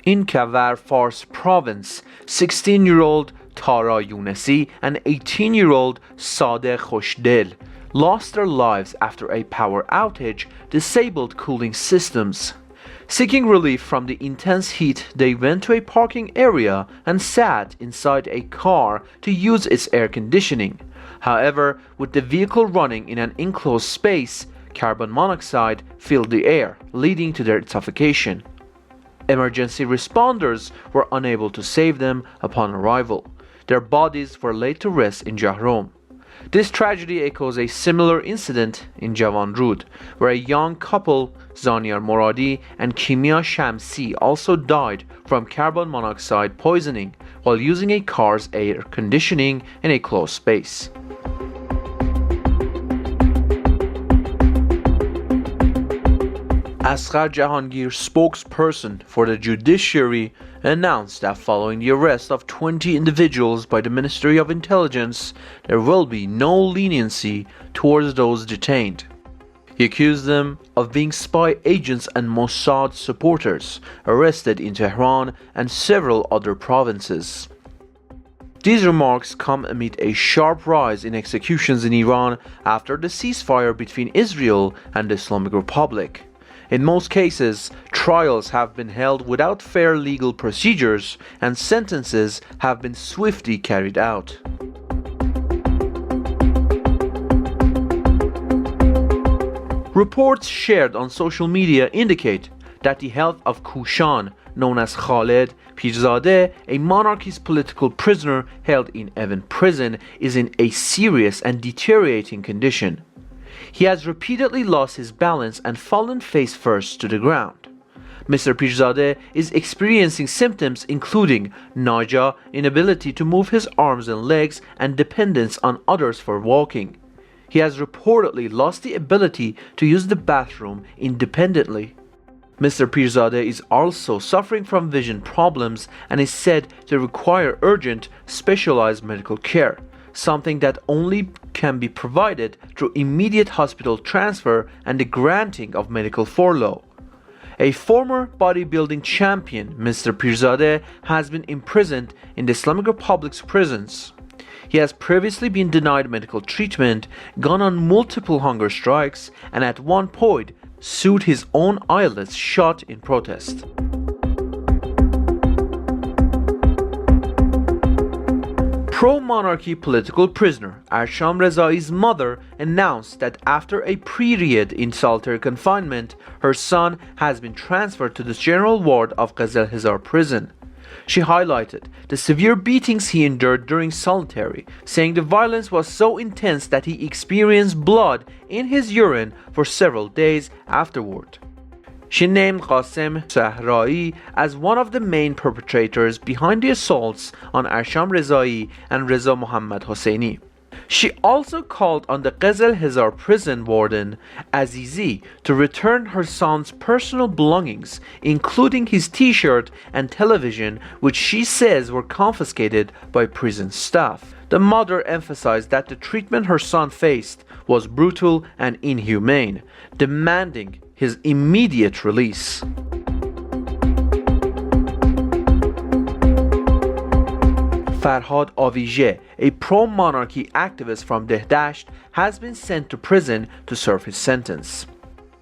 In Kawar Fars province, 16-year-old Tara Younesi and 18-year-old Sadeh Khoshdel lost their lives after a power outage disabled cooling systems. Seeking relief from the intense heat, they went to a parking area and sat inside a car to use its air conditioning. However, with the vehicle running in an enclosed space, carbon monoxide filled the air, leading to their suffocation. Emergency responders were unable to save them upon arrival. Their bodies were laid to rest in Jahrom. This tragedy echoes a similar incident in Javanrud, where a young couple, Zaniar Moradi and Kimia Shamsi, also died from carbon monoxide poisoning while using a car's air conditioning in a closed space. Asghar Jahangir, spokesperson for the judiciary, announced that following the arrest of 20 individuals by the Ministry of Intelligence, there will be no leniency towards those detained. He accused them of being spy agents and Mossad supporters arrested in Tehran and several other provinces. These remarks come amid a sharp rise in executions in Iran after the ceasefire between Israel and the Islamic Republic. In most cases, trials have been held without fair legal procedures and sentences have been swiftly carried out. Reports shared on social media indicate that the health of Kushan, known as Khaled Pirzadeh, a monarchist political prisoner held in Evin prison, is in a serious and deteriorating condition. He has repeatedly lost his balance and fallen face first to the ground. Mr. Pirzadeh is experiencing symptoms including nausea, inability to move his arms and legs, and dependence on others for walking. He has reportedly lost the ability to use the bathroom independently. Mr. Pirzadeh is also suffering from vision problems and is said to require urgent, specialized medical care, something that only can be provided through immediate hospital transfer and the granting of medical furlough. A former bodybuilding champion, Mr. Pirzadeh, has been imprisoned in the Islamic Republic's prisons. He has previously been denied medical treatment, gone on multiple hunger strikes, and at one point sued his own eyelids shut in protest. Pro-monarchy political prisoner Arsham Rezai's mother announced that after a period in solitary confinement, her son has been transferred to the general ward of Qazal Hezar prison. She highlighted the severe beatings he endured during solitary, saying the violence was so intense that he experienced blood in his urine for several days afterward. She named Qasem Sahrai as one of the main perpetrators behind the assaults on Arsham Rezai and Reza Mohammad Hosseini. She also called on the Qazal Hezar prison warden Azizi to return her son's personal belongings, including his t-shirt and television, which she says were confiscated by prison staff. The mother emphasized that the treatment her son faced was brutal and inhumane, demanding his immediate release. Farhad Avijeh, a pro-monarchy activist from Dehdasht, has been sent to prison to serve his sentence.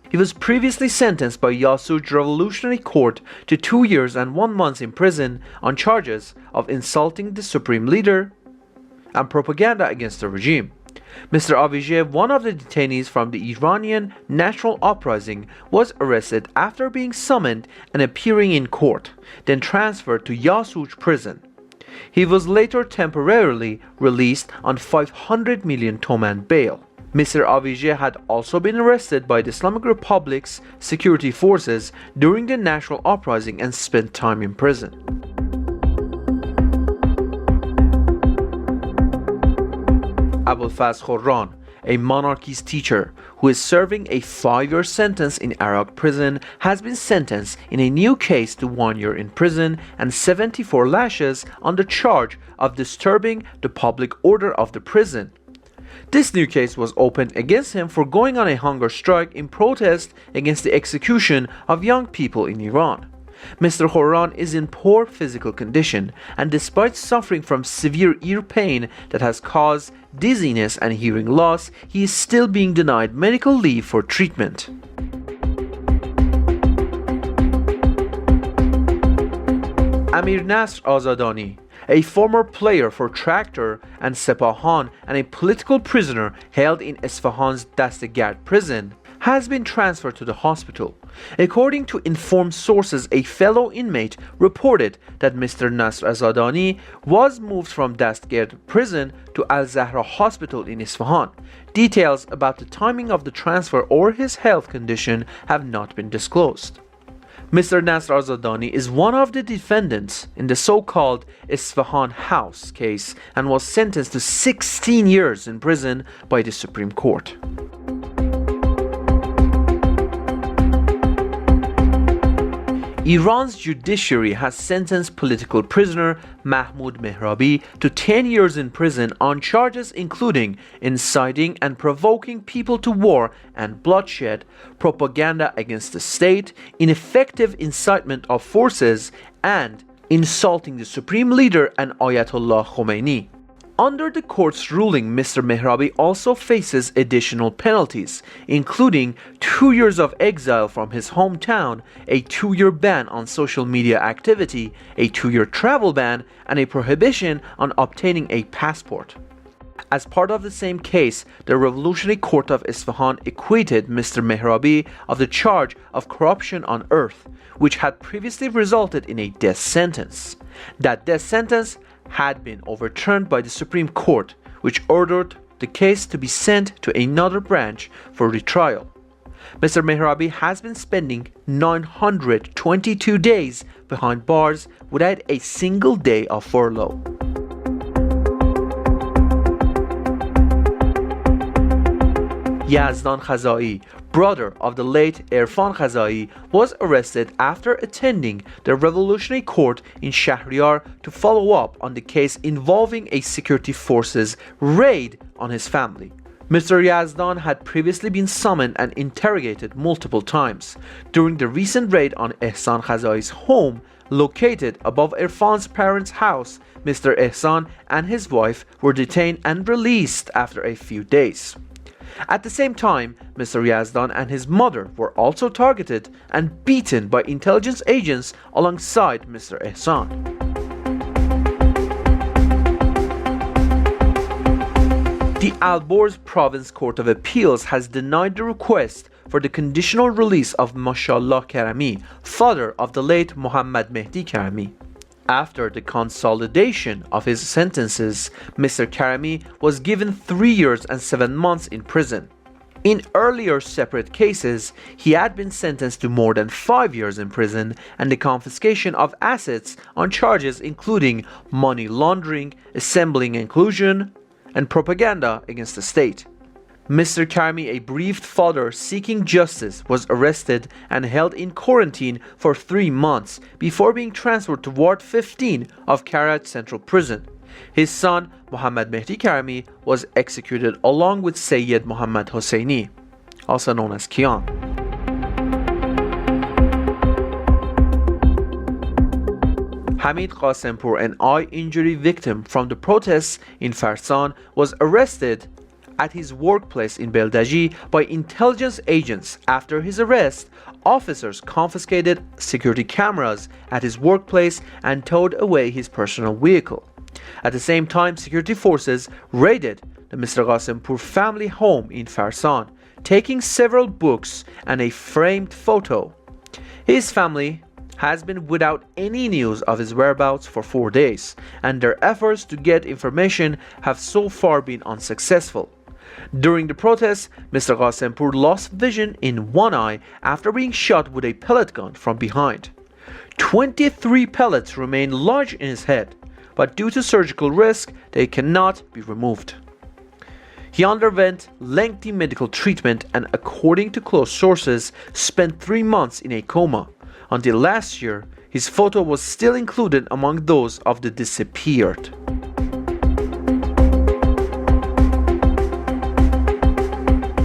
He was previously sentenced by Yasuj Revolutionary Court to 2 years and 1 month in prison on charges of insulting the supreme leader and propaganda against the regime. Mr. Avijeh, one of the detainees from the Iranian National Uprising, was arrested after being summoned and appearing in court, then transferred to Yasuj prison. He was later temporarily released on 500 million Toman bail. Mr. Avijeh had also been arrested by the Islamic Republic's security forces during the national uprising and spent time in prison. Abolfazl Khorram, a monarchist teacher who is serving a 5-year sentence in Arak prison, has been sentenced in a new case to 1 year in prison and 74 lashes on the charge of disturbing the public order of the prison. This new case was opened against him for going on a hunger strike in protest against the execution of young people in Iran. Mr. Khorram is in poor physical condition, and despite suffering from severe ear pain that has caused dizziness and hearing loss, he is still being denied medical leave for treatment. Amir Nasr Azadani, a former player for Traktor and Sepahan and a political prisoner held in Isfahan's Dastegard prison, has been transferred to the hospital. According to informed sources, a fellow inmate reported that Mr. Nasr Azadani was moved from Dastgird prison to Al-Zahra hospital in Isfahan. Details about the timing of the transfer or his health condition have not been disclosed. Mr. Nasr Azadani is one of the defendants in the so-called Isfahan House case and was sentenced to 16 years in prison by the Supreme Court. Iran's judiciary has sentenced political prisoner Mahmoud Mehrabi to 10 years in prison on charges including inciting and provoking people to war and bloodshed, propaganda against the state, ineffective incitement of forces, and insulting the supreme leader and Ayatollah Khomeini. Under the court's ruling, Mr. Mehrabi also faces additional penalties, including 2 years of exile from his hometown, a 2-year ban on social media activity, a 2-year travel ban, and a prohibition on obtaining a passport. As part of the same case, the Revolutionary Court of Isfahan acquitted Mr. Mehrabi of the charge of corruption on earth, which had previously resulted in a death sentence. That death sentence had been overturned by the Supreme Court, which ordered the case to be sent to another branch for retrial. Mr. Mehrabi has been spending 922 days behind bars without a single day of furlough. Yazdan Khazai, brother of the late Irfan Khazai, was arrested after attending the Revolutionary Court in Shahryar to follow up on the case involving a security forces raid on his family. Mr. Yazdan had previously been summoned and interrogated multiple times. During the recent raid on Ehsan Khazai's home, located above Irfan's parents' house, Mr. Ehsan and his wife were detained and released after a few days. At the same time, Mr. Yazdan and his mother were also targeted and beaten by intelligence agents alongside Mr. Ehsan. The Alborz Province Court of Appeals has denied the request for the conditional release of Mashallah Karami, father of the late Mohammad Mehdi Karami. After the consolidation of his sentences, Mr. Karami was given 3 years and 7 months in prison. In earlier separate cases, he had been sentenced to more than 5 years in prison and the confiscation of assets on charges including money laundering, assembling inclusion, and propaganda against the state. Mr. Karami, a bereaved father seeking justice, was arrested and held in quarantine for 3 months before being transferred to Ward 15 of Karaj Central Prison. His son, Mohammad Mehdi Karami, was executed along with Sayyid Mohammad Hosseini, also known as Kian. Hamid Qasempour, an eye injury victim from the protests in Farsan, was arrested at his workplace in Beldaji by intelligence agents. After his arrest, officers confiscated security cameras at his workplace and towed away his personal vehicle. At the same time, security forces raided the Mr. Qasempour family home in Farsan, taking several books and a framed photo. His family has been without any news of his whereabouts for 4 days, and their efforts to get information have so far been unsuccessful. During the protests, Mr. Qasempour lost vision in one eye after being shot with a pellet gun from behind. 23 pellets remain lodged in his head, but due to surgical risk, they cannot be removed. He underwent lengthy medical treatment and, according to close sources, spent 3 months in a coma. Until last year, his photo was still included among those of the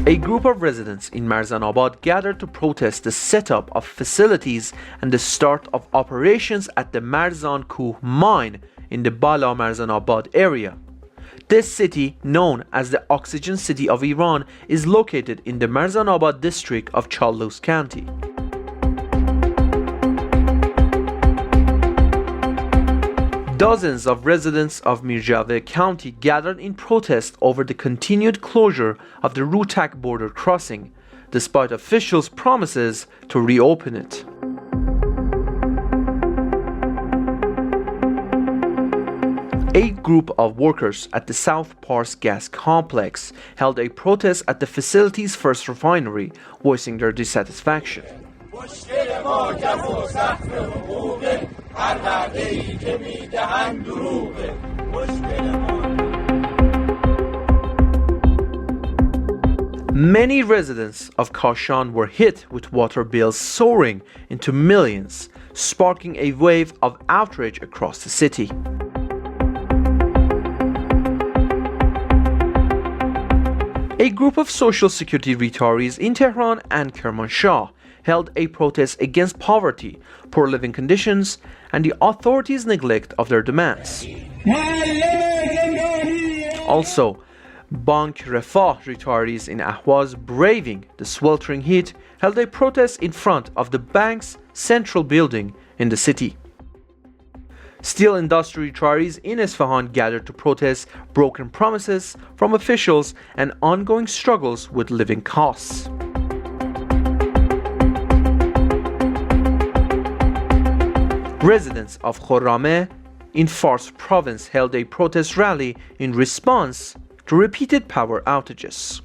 A group of residents in Marzanabad gathered to protest the setup of facilities and the start of operations at the Marzan Kuh mine in the Bala Marzanabad area. This city, known as the Oxygen City of Iran, is located in the Marzanabad district of Chalus County. Dozens of residents of Mirjaveh County gathered in protest over the continued closure of the Rutak border crossing, despite officials' promises to reopen it. A group of workers at the South Pars gas complex held a protest at the facility's first refinery, voicing their dissatisfaction. Many residents of Kashan were hit with water bills soaring into millions, sparking a wave of outrage across the city. A group of social security retirees in Tehran and Kermanshah held a protest against poverty, poor living conditions, and the authorities' neglect of their demands. Also, Bank Refah retirees in Ahwaz, braving the sweltering heat, held a protest in front of the bank's central building in the city. Steel industry retirees in Isfahan gathered to protest broken promises from officials and ongoing struggles with living costs. Residents of Khorrameh in Fars province held a protest rally in response to repeated power outages.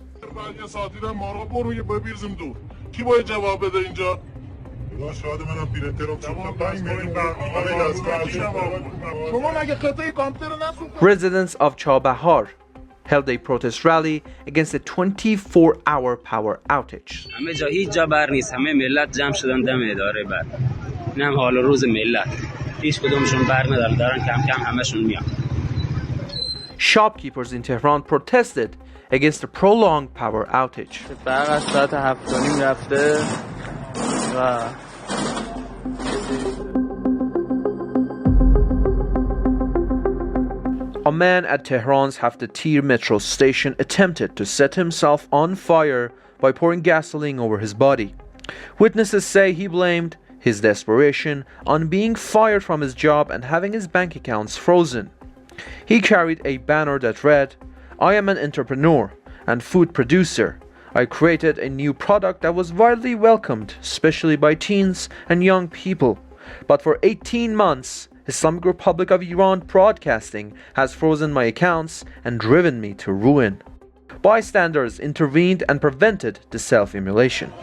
Residents of Chabahar held a protest rally against a 24-hour power outage. Shopkeepers in Tehran protested against the prolonged power outage. A man at Tehran's Haftatir metro station attempted to set himself on fire by pouring gasoline over his body. Witnesses say he blamed his desperation on being fired from his job and having his bank accounts frozen. He carried a banner that read, "I am an entrepreneur and food producer. I created a new product that was widely welcomed, especially by teens and young people. But for 18 months, Islamic Republic of Iran Broadcasting has frozen my accounts and driven me to ruin." Bystanders intervened and prevented the self-immolation.